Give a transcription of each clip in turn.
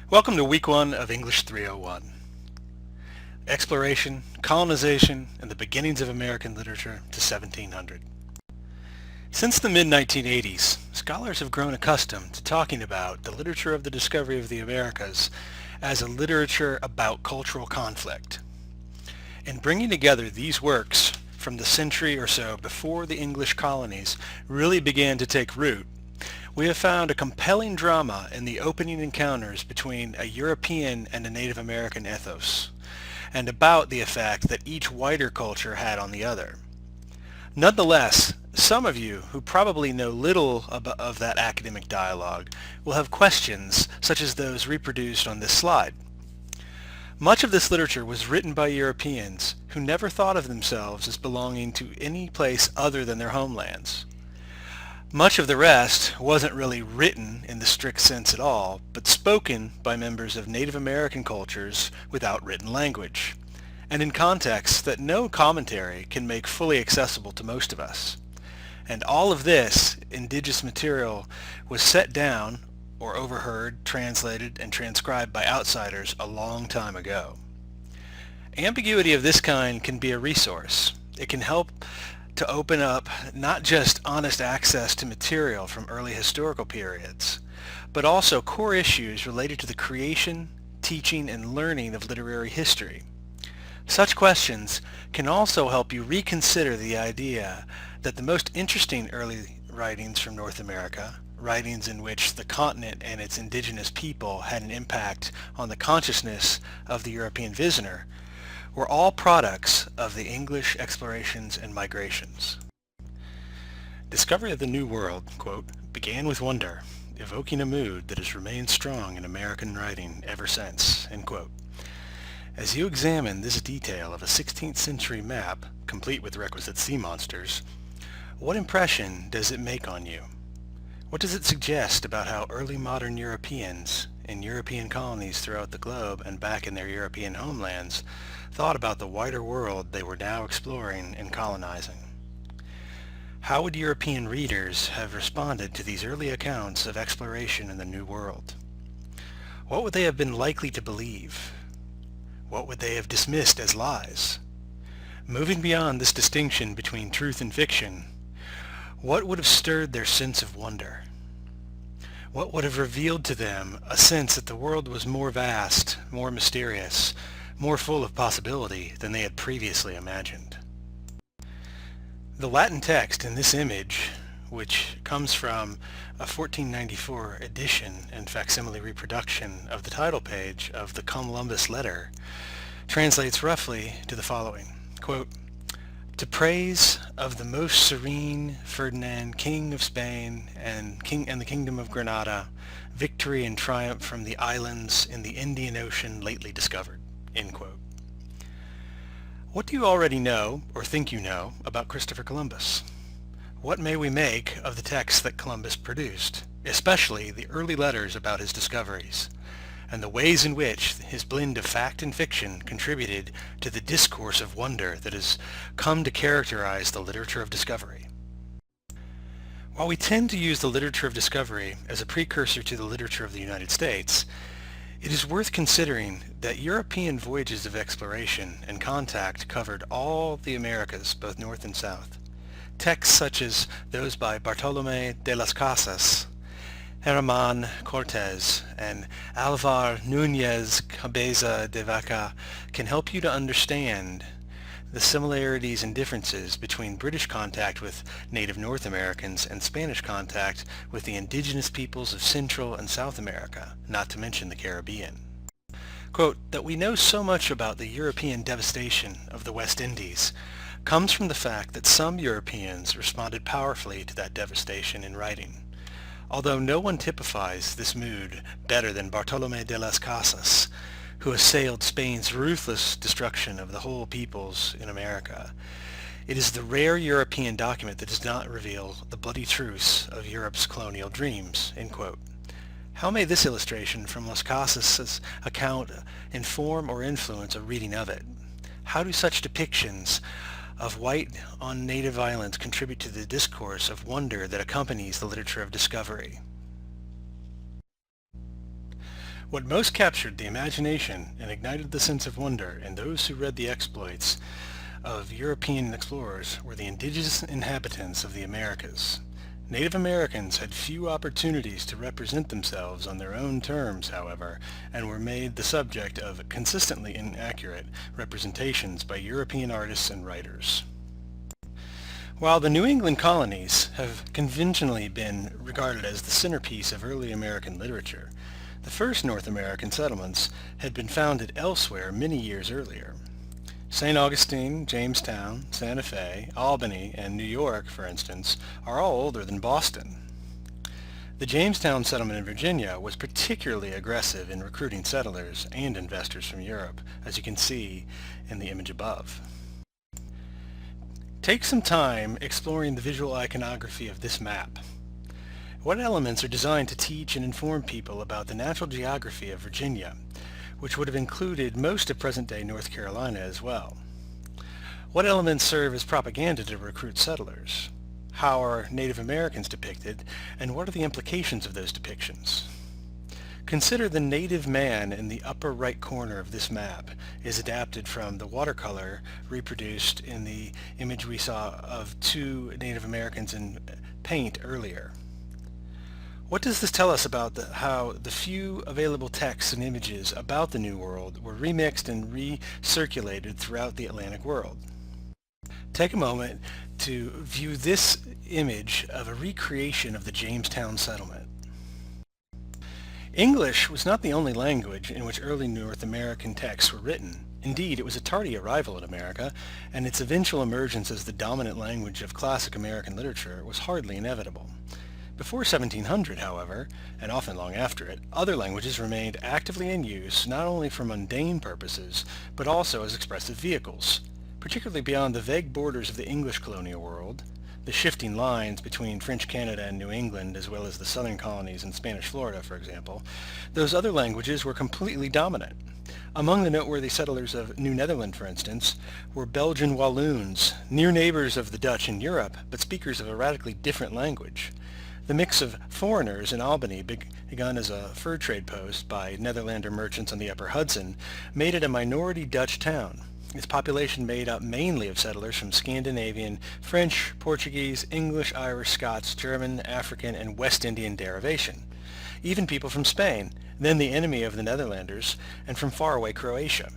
Welcome to Week 1 of English 301. Exploration, Colonization, and the Beginnings of American Literature to 1700. Since the mid-1980s, scholars have grown accustomed to talking about the literature of the discovery of the Americas as a literature about cultural conflict. In bringing together these works from the century or so before the English colonies really began to take root, we have found a compelling drama in the opening encounters between a European and a Native American ethos, and about the effect that each whiter culture had on the other. Nonetheless, some of you who probably know little of that academic dialogue will have questions such as those reproduced on this slide. Much of this literature was written by Europeans who never thought of themselves as belonging to any place other than their homelands. Much of the rest wasn't really written in the strict sense at all, but spoken by members of Native American cultures without written language, and in contexts that no commentary can make fully accessible to most of us. And all of this indigenous material was set down, or overheard, translated, and transcribed by outsiders a long time ago. Ambiguity of this kind can be a resource. It can help to open up not just honest access to material from early historical periods, but also core issues related to the creation, teaching, and learning of literary history. Such questions can also help you reconsider the idea that the most interesting early writings from North America, writings in which the continent and its indigenous people had an impact on the consciousness of the European visitor, were all products of the English explorations and migrations. Discovery of the New World, quote, began with wonder, evoking a mood that has remained strong in American writing ever since, end quote. As you examine this detail of a 16th century map, complete with requisite sea monsters, what impression does it make on you? What does it suggest about how early modern Europeans in European colonies throughout the globe and back in their European homelands thought about the wider world they were now exploring and colonizing? How would European readers have responded to these early accounts of exploration in the New World? What would they have been likely to believe? What would they have dismissed as lies? Moving beyond this distinction between truth and fiction, what would have stirred their sense of wonder? What would have revealed to them a sense that the world was more vast, more mysterious, more full of possibility than they had previously imagined? The Latin text in this image, which comes from a 1494 edition and facsimile reproduction of the title page of the Columbus letter, translates roughly to the following, quote, "To praise of the most serene Ferdinand, King of Spain and the Kingdom of Granada, victory and triumph from the islands in the Indian Ocean lately discovered," end quote. What do you already know, or think you know, about Christopher Columbus? What may we make of the texts that Columbus produced, especially the early letters about his discoveries, and the ways in which his blend of fact and fiction contributed to the discourse of wonder that has come to characterize the literature of discovery? While we tend to use the literature of discovery as a precursor to the literature of the United States, it is worth considering that European voyages of exploration and contact covered all the Americas, both north and south. Texts such as those by Bartolomé de las Casas, Herman Cortés, and Alvar Núñez Cabeza de Vaca can help you to understand the similarities and differences between British contact with native North Americans and Spanish contact with the indigenous peoples of Central and South America, not to mention the Caribbean. Quote, that we know so much about the European devastation of the West Indies comes from the fact that some Europeans responded powerfully to that devastation in writing. Although no one typifies this mood better than Bartolomé de las Casas, who assailed Spain's ruthless destruction of the whole peoples in America, it is the rare European document that does not reveal the bloody truths of Europe's colonial dreams, end quote. How may this illustration from Las Casas' account inform or influence a reading of it? How do such depictions of white on native islands contribute to the discourse of wonder that accompanies the literature of discovery? What most captured the imagination and ignited the sense of wonder in those who read the exploits of European explorers were the indigenous inhabitants of the Americas. Native Americans had few opportunities to represent themselves on their own terms, however, and were made the subject of consistently inaccurate representations by European artists and writers. While the New England colonies have conventionally been regarded as the centerpiece of early American literature, the first North American settlements had been founded elsewhere many years earlier. St. Augustine, Jamestown, Santa Fe, Albany, and New York, for instance, are all older than Boston. The Jamestown settlement in Virginia was particularly aggressive in recruiting settlers and investors from Europe, as you can see in the image above. Take some time exploring the visual iconography of this map. What elements are designed to teach and inform people about the natural geography of Virginia, which would have included most of present-day North Carolina as well? What elements serve as propaganda to recruit settlers? How are Native Americans depicted, and what are the implications of those depictions? Consider the native man in the upper right corner of this map is adapted from the watercolor reproduced in the image we saw of two Native Americans in paint earlier. What does this tell us about how the few available texts and images about the New World were remixed and recirculated throughout the Atlantic world? Take a moment to view this image of a recreation of the Jamestown settlement. English was not the only language in which early North American texts were written. Indeed, it was a tardy arrival in America, and its eventual emergence as the dominant language of classic American literature was hardly inevitable. Before 1700, however, and often long after it, other languages remained actively in use not only for mundane purposes, but also as expressive vehicles, particularly beyond the vague borders of the English colonial world, the shifting lines between French Canada and New England, as well as the southern colonies and Spanish Florida, for example. Those other languages were completely dominant. Among the noteworthy settlers of New Netherland, for instance, were Belgian Walloons, near neighbors of the Dutch in Europe, but speakers of a radically different language. The mix of foreigners in Albany, begun as a fur trade post by Netherlander merchants on the upper Hudson, made it a minority Dutch town. Its population made up mainly of settlers from Scandinavian, French, Portuguese, English, Irish, Scots, German, African, and West Indian derivation. Even people from Spain, then the enemy of the Netherlanders, and from faraway Croatia.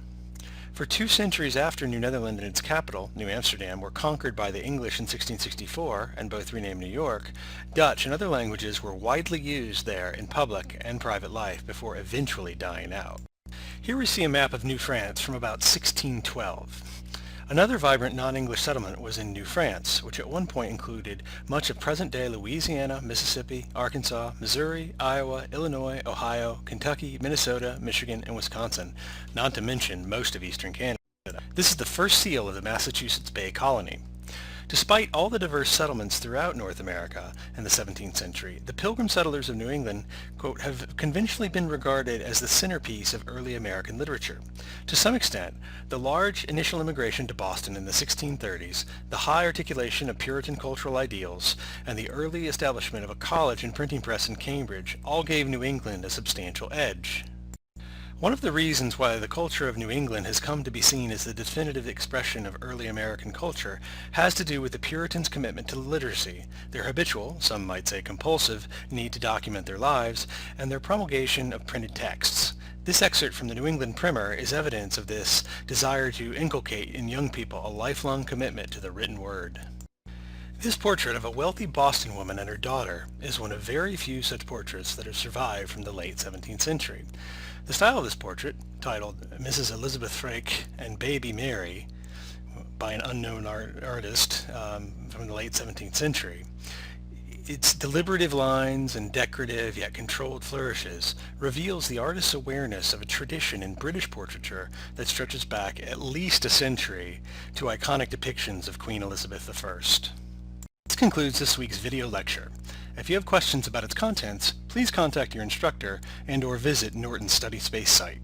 For 2 centuries after New Netherland and its capital, New Amsterdam, were conquered by the English in 1664 and both renamed New York, Dutch and other languages were widely used there in public and private life before eventually dying out. Here we see a map of New France from about 1612. Another vibrant non-English settlement was in New France, which at one point included much of present-day Louisiana, Mississippi, Arkansas, Missouri, Iowa, Illinois, Ohio, Kentucky, Minnesota, Michigan, and Wisconsin, not to mention most of eastern Canada. This is the first seal of the Massachusetts Bay Colony. Despite all the diverse settlements throughout North America in the 17th century, the Pilgrim settlers of New England, quote, have conventionally been regarded as the centerpiece of early American literature. To some extent, the large initial immigration to Boston in the 1630s, the high articulation of Puritan cultural ideals, and the early establishment of a college and printing press in Cambridge all gave New England a substantial edge. One of the reasons why the culture of New England has come to be seen as the definitive expression of early American culture has to do with the Puritans' commitment to literacy, their habitual, some might say compulsive, need to document their lives, and their promulgation of printed texts. This excerpt from the New England Primer is evidence of this desire to inculcate in young people a lifelong commitment to the written word. This portrait of a wealthy Boston woman and her daughter is one of very few such portraits that have survived from the late 17th century. The style of this portrait, titled Mrs. Elizabeth Frake and Baby Mary, by an unknown artist from the late 17th century, its deliberative lines and decorative yet controlled flourishes reveals the artist's awareness of a tradition in British portraiture that stretches back at least a century to iconic depictions of Queen Elizabeth I. This concludes this week's video lecture. If you have questions about its contents, please contact your instructor and/or visit Norton's Study Space site.